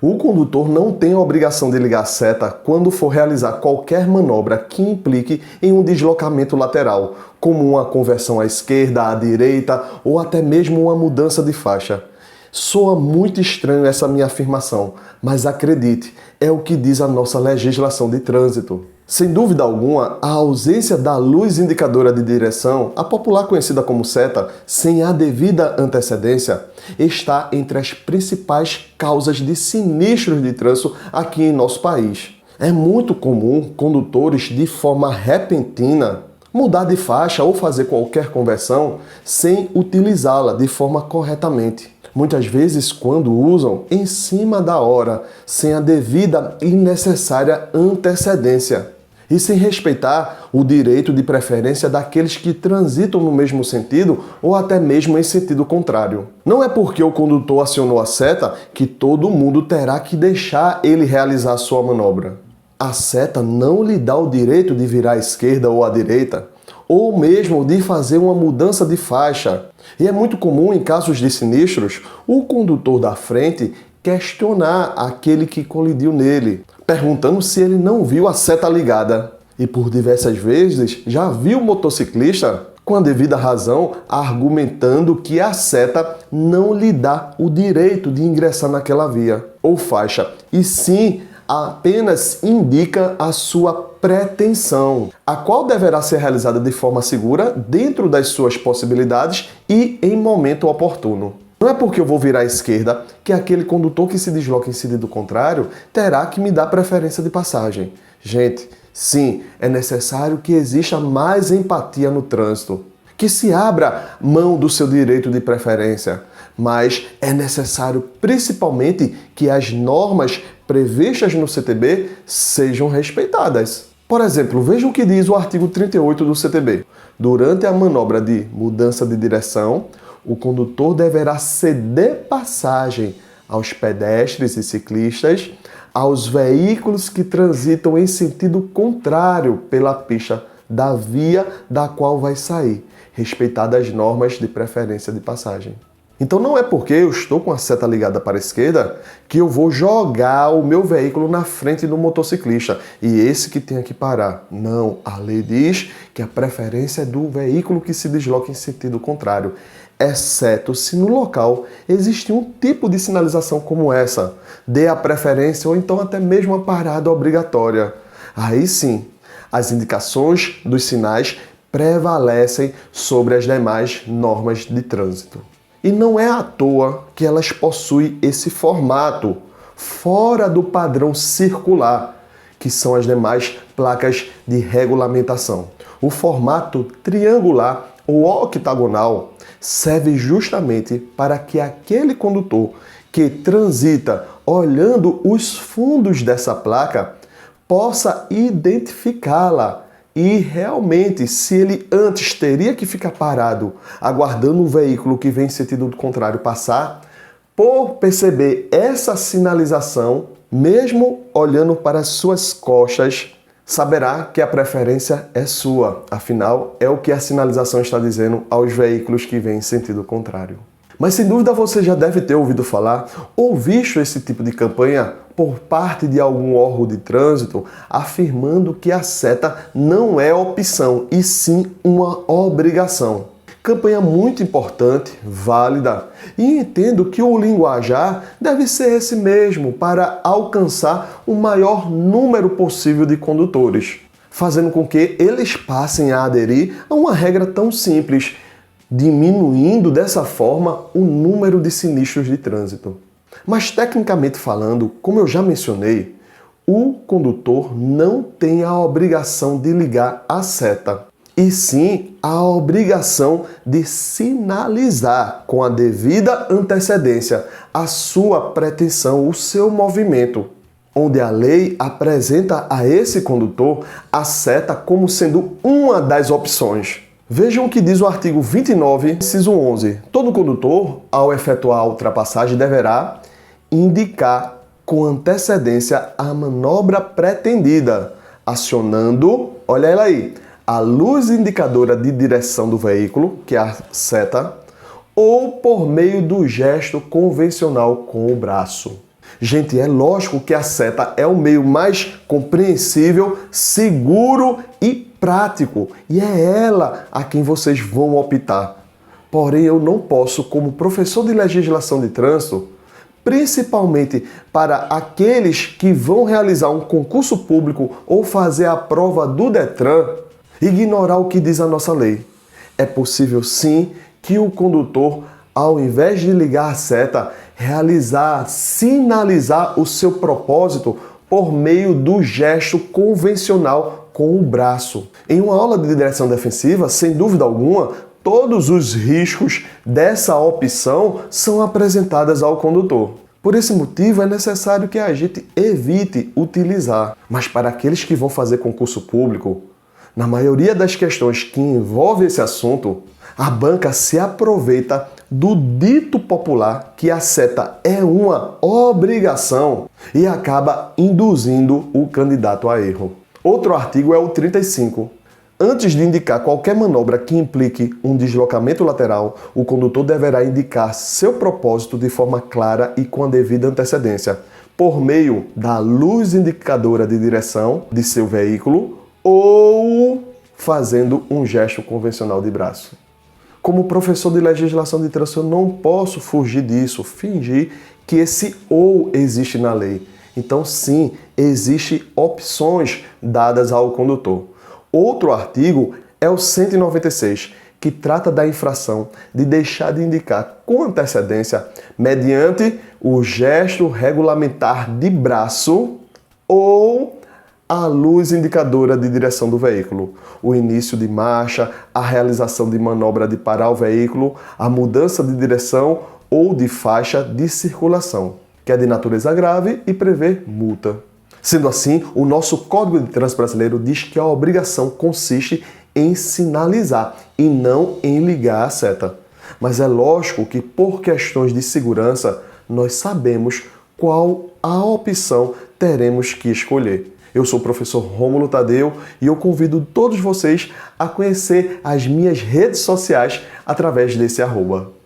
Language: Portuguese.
O condutor não tem a obrigação de ligar a seta quando for realizar qualquer manobra que implique em um deslocamento lateral, como uma conversão à esquerda, à direita ou até mesmo uma mudança de faixa. Soa muito estranho essa minha afirmação, mas acredite, é o que diz a nossa legislação de trânsito. Sem dúvida alguma, a ausência da luz indicadora de direção, a popular conhecida como seta, sem a devida antecedência, está entre as principais causas de sinistros de trânsito aqui em nosso país. É muito comum condutores, de forma repentina, mudar de faixa ou fazer qualquer conversão sem utilizá-la de forma corretamente. Muitas vezes, quando usam, em cima da hora, sem a devida e necessária antecedência. E sem respeitar o direito de preferência daqueles que transitam no mesmo sentido ou até mesmo em sentido contrário. Não é porque o condutor acionou a seta que todo mundo terá que deixar ele realizar a sua manobra. A seta não lhe dá o direito de virar à esquerda ou à direita, ou mesmo de fazer uma mudança de faixa. E é muito comum, em casos de sinistros, o condutor da frente questionar aquele que colidiu nele, perguntando se ele não viu a seta ligada. E por diversas vezes já viu o motociclista, com a devida razão, argumentando que a seta não lhe dá o direito de ingressar naquela via ou faixa, e sim apenas indica a sua pretensão, a qual deverá ser realizada de forma segura, dentro das suas possibilidades e em momento oportuno. Não é porque eu vou virar à esquerda que aquele condutor que se desloca em sentido contrário terá que me dar preferência de passagem. Gente, sim, é necessário que exista mais empatia no trânsito, que se abra mão do seu direito de preferência, mas é necessário principalmente que as normas previstas no CTB sejam respeitadas. Por exemplo, veja o que diz o artigo 38 do CTB. Durante a manobra de mudança de direção, o condutor deverá ceder passagem aos pedestres e ciclistas, aos veículos que transitam em sentido contrário pela pista da via da qual vai sair, respeitadas as normas de preferência de passagem. Então não é porque eu estou com a seta ligada para a esquerda que eu vou jogar o meu veículo na frente do motociclista e esse que tem que parar. Não, a lei diz que a preferência é do veículo que se desloca em sentido contrário, exceto se no local existe um tipo de sinalização como essa, dê a preferência ou então até mesmo a parada obrigatória. Aí sim, as indicações dos sinais prevalecem sobre as demais normas de trânsito. E não é à toa que elas possuem esse formato, fora do padrão circular, que são as demais placas de regulamentação. O formato triangular ou octagonal serve justamente para que aquele condutor que transita olhando os fundos dessa placa possa identificá-la. E realmente, se ele antes teria que ficar parado, aguardando o veículo que vem em sentido contrário passar, por perceber essa sinalização, mesmo olhando para as suas costas, saberá que a preferência é sua. Afinal, é o que a sinalização está dizendo aos veículos que vêm em sentido contrário. Mas sem dúvida você já deve ter ouvido falar ou visto esse tipo de campanha por parte de algum órgão de trânsito afirmando que a seta não é opção e sim uma obrigação. Campanha muito importante, válida, e entendo que o linguajar deve ser esse mesmo para alcançar o maior número possível de condutores, fazendo com que eles passem a aderir a uma regra tão simples, diminuindo dessa forma o número de sinistros de trânsito. Mas tecnicamente falando, como eu já mencionei, o condutor não tem a obrigação de ligar a seta, e sim a obrigação de sinalizar com a devida antecedência a sua pretensão, o seu movimento, onde a lei apresenta a esse condutor a seta como sendo uma das opções. Vejam o que diz o artigo 29, inciso 11. Todo condutor, ao efetuar a ultrapassagem, deverá indicar com antecedência a manobra pretendida, acionando, olha ela aí, a luz indicadora de direção do veículo, que é a seta, ou por meio do gesto convencional com o braço. Gente, é lógico que a seta é o meio mais compreensível, seguro e prático, e é ela a quem vocês vão optar. Porém, eu não posso, como professor de legislação de trânsito, principalmente para aqueles que vão realizar um concurso público ou fazer a prova do Detran, ignorar o que diz a nossa lei. É possível sim que o condutor, ao invés de ligar a seta, sinalizar o seu propósito por meio do gesto convencional com o braço. Em uma aula de direção defensiva, sem dúvida alguma, todos os riscos dessa opção são apresentados ao condutor. Por esse motivo, é necessário que a gente evite utilizar. Mas para aqueles que vão fazer concurso público, na maioria das questões que envolvem esse assunto, a banca se aproveita do dito popular que a seta é uma obrigação e acaba induzindo o candidato a erro. Outro artigo é o 35. Antes de indicar qualquer manobra que implique um deslocamento lateral, o condutor deverá indicar seu propósito de forma clara e com a devida antecedência, por meio da luz indicadora de direção de seu veículo ou fazendo um gesto convencional de braço. Como professor de legislação de trânsito, eu não posso fugir disso, fingir que esse ou existe na lei. Então, sim, existem opções dadas ao condutor. Outro artigo é o 196, que trata da infração de deixar de indicar com antecedência, mediante o gesto regulamentar de braço ou a luz indicadora de direção do veículo, o início de marcha, a realização de manobra de parar o veículo, a mudança de direção ou de faixa de circulação, que é de natureza grave e prevê multa. Sendo assim, o nosso Código de Trânsito Brasileiro diz que a obrigação consiste em sinalizar e não em ligar a seta. Mas é lógico que, por questões de segurança, nós sabemos qual a opção teremos que escolher. Eu sou o professor Rômulo Tadeu e eu convido todos vocês a conhecer as minhas redes sociais através desse @.